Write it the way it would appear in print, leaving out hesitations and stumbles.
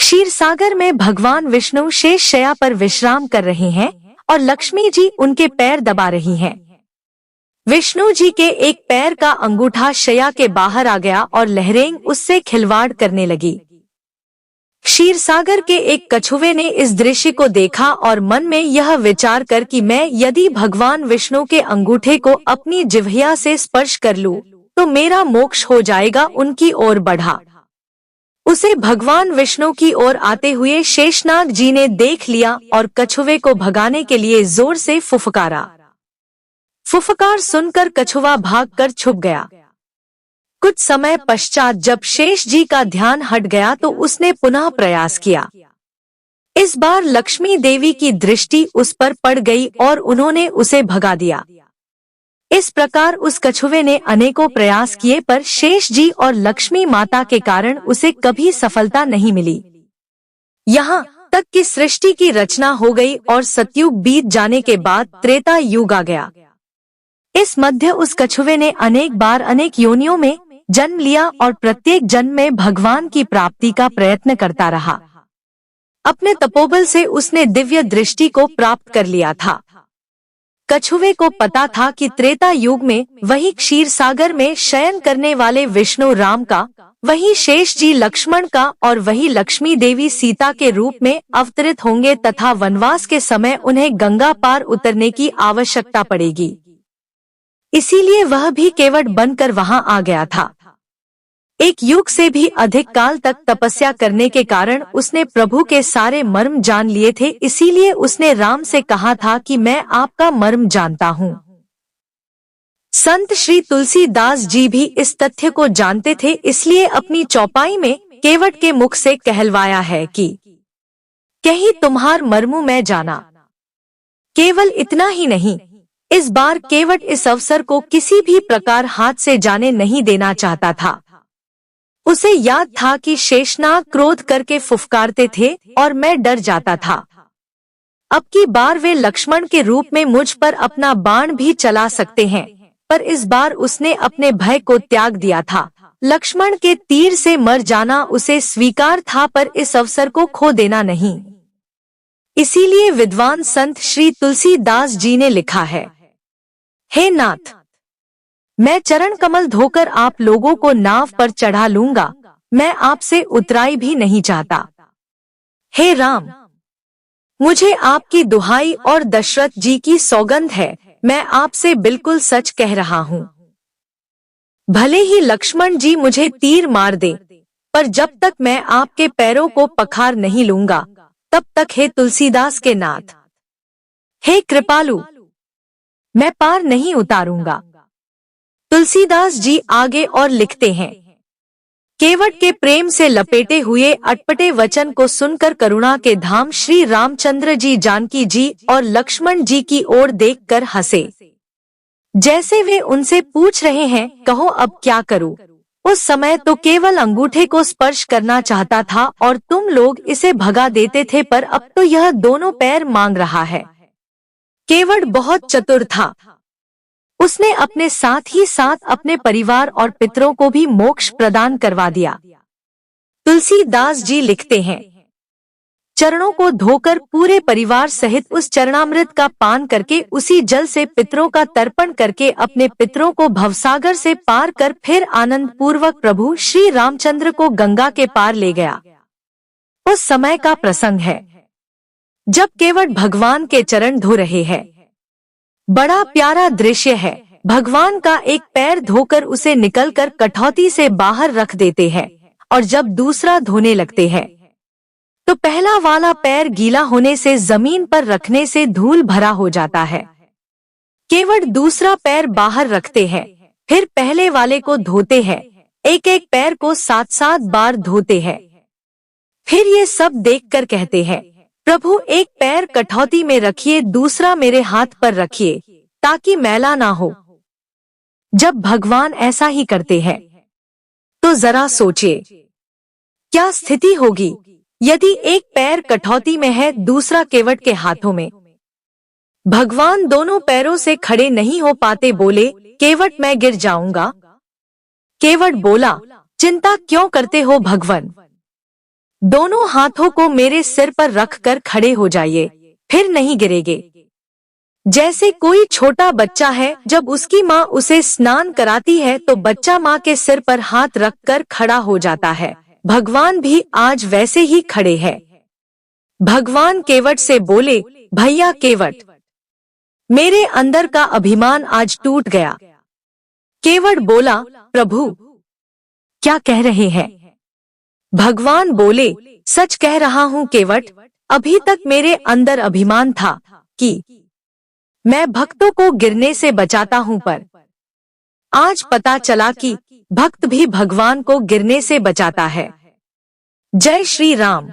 क्षीरसागर में भगवान विष्णु शेष शैया पर विश्राम कर रहे हैं और लक्ष्मी जी उनके पैर दबा रही हैं। विष्णु जी के एक पैर का अंगूठा शैया के बाहर आ गया और लहरें उससे खिलवाड़ करने लगी। क्षीरसागर के एक कछुवे ने इस दृश्य को देखा और मन में यह विचार कर कि मैं यदि भगवान विष्णु के अंगूठे को अपनी जिह्वा से स्पर्श कर लूं, तो मेरा मोक्ष हो जाएगा। उनकी ओर बढ़ा। उसे भगवान विष्णु की ओर आते हुए शेषनाग जी ने देख लिया और कछुवे को भगाने के लिए जोर से फुफकारा। फुफकार सुनकर कछुआ भागकर छुप गया। कुछ समय पश्चात जब शेष जी का ध्यान हट गया तो उसने पुनः प्रयास किया। इस बार लक्ष्मी देवी की दृष्टि उस पर पड़ गई और उन्होंने उसे भगा दिया। इस प्रकार उस कछुवे ने अनेकों प्रयास किए पर शेष जी और लक्ष्मी माता के कारण उसे कभी सफलता नहीं मिली। यहाँ तक कि सृष्टि की रचना हो गई और सतयुग बीत जाने के बाद त्रेता युग आ गया। इस मध्य उस कछुवे ने अनेक बार अनेक योनियों में जन्म लिया और प्रत्येक जन्म में भगवान की प्राप्ति का प्रयत्न करता रहा। अपने तपोबल से उसने दिव्य दृष्टि को प्राप्त कर लिया था। कछुवे को पता था कि त्रेता युग में वही क्षीरसागर में शयन करने वाले विष्णु राम का, वही शेष जी लक्ष्मण का और वही लक्ष्मी देवी सीता के रूप में अवतरित होंगे तथा वनवास के समय उन्हें गंगा पार उतरने की आवश्यकता पड़ेगी। इसीलिए वह भी केवट बनकर वहां आ गया था। एक युग से भी अधिक काल तक तपस्या करने के कारण उसने प्रभु के सारे मर्म जान लिए थे। इसीलिए उसने राम से कहा था कि मैं आपका मर्म जानता हूँ। संत श्री तुलसीदास जी भी इस तथ्य को जानते थे, इसलिए अपनी चौपाई में केवट के मुख से कहलवाया है कि कहीं तुम्हार मर्मु मैं जाना। केवल इतना ही नहीं, इस बार केवट इस अवसर को किसी भी प्रकार हाथ से जाने नहीं देना चाहता था। उसे याद था कि शेषनाग क्रोध करके फुफकारते थे और मैं डर जाता था। अब की बार वे लक्ष्मण के रूप में मुझ पर अपना बाण भी चला सकते हैं, पर इस बार उसने अपने भय को त्याग दिया था। लक्ष्मण के तीर से मर जाना उसे स्वीकार था, पर इस अवसर को खो देना नहीं। इसीलिए विद्वान संत श्री तुलसीदास जी ने लिखा है, हे नाथ, मैं चरण कमल धोकर आप लोगों को नाव पर चढ़ा लूंगा, मैं आपसे उतराई भी नहीं चाहता। हे राम, मुझे आपकी दुहाई और दशरथ जी की सौगंध है, मैं आपसे बिल्कुल सच कह रहा हूँ। भले ही लक्ष्मण जी मुझे तीर मार दे, पर जब तक मैं आपके पैरों को पखार नहीं लूंगा, तब तक हे तुलसीदास के नाथ, हे कृपालु, मैं पार नहीं उतारूंगा। तुलसीदास जी आगे और लिखते हैं, केवट के प्रेम से लपेटे हुए अटपटे वचन को सुनकर करुणा के धाम श्री रामचंद्र जी जानकी जी और लक्ष्मण जी की ओर देखकर हंसे, जैसे वे उनसे पूछ रहे हैं, कहो अब क्या करूं? उस समय तो केवल अंगूठे को स्पर्श करना चाहता था और तुम लोग इसे भगा देते थे, पर अब तो यह दोनों पैर मांग रहा है। केवट बहुत चतुर था। उसने अपने साथ ही साथ अपने परिवार और पितरों को भी मोक्ष प्रदान करवा दिया। तुलसीदास जी लिखते हैं, चरणों को धोकर पूरे परिवार सहित उस चरणामृत का पान करके उसी जल से पितरों का तर्पण करके अपने पितरों को भवसागर से पार कर फिर आनंद पूर्वक प्रभु श्री रामचंद्र को गंगा के पार ले गया। उस समय का प्रसंग है जब केवट भगवान के चरण धो रहे हैं। बड़ा प्यारा दृश्य है। भगवान का एक पैर धोकर उसे निकलकर कठौती से बाहर रख देते हैं और जब दूसरा धोने लगते हैं तो पहला वाला पैर गीला होने से जमीन पर रखने से धूल भरा हो जाता है। केवट दूसरा पैर बाहर रखते हैं, फिर पहले वाले को धोते हैं, एक एक पैर को 7-7 बार धोते हैं। फिर ये सब देखकर कहते हैं, प्रभु एक पैर कठौती में रखिए, दूसरा मेरे हाथ पर रखिए ताकि मैला ना हो। जब भगवान ऐसा ही करते हैं तो जरा सोचिए क्या स्थिति होगी यदि एक पैर कठौती में है, दूसरा केवट के हाथों में। भगवान दोनों पैरों से खड़े नहीं हो पाते, बोले, केवट मैं गिर जाऊंगा। केवट बोला, चिंता क्यों करते हो भगवन, दोनों हाथों को मेरे सिर पर रखकर खड़े हो जाइए, फिर नहीं गिरेगे। जैसे कोई छोटा बच्चा है, जब उसकी माँ उसे स्नान कराती है तो बच्चा माँ के सिर पर हाथ रखकर खड़ा हो जाता है। भगवान भी आज वैसे ही खड़े हैं। भगवान केवट से बोले, भैया केवट, मेरे अंदर का अभिमान आज टूट गया। केवट बोला, प्रभु क्या कह रहे हैं? भगवान बोले, सच कह रहा हूँ केवट, अभी तक मेरे अंदर अभिमान था कि मैं भक्तों को गिरने से बचाता हूँ, पर आज पता चला कि भक्त भी भगवान को गिरने से बचाता है। जय श्री राम।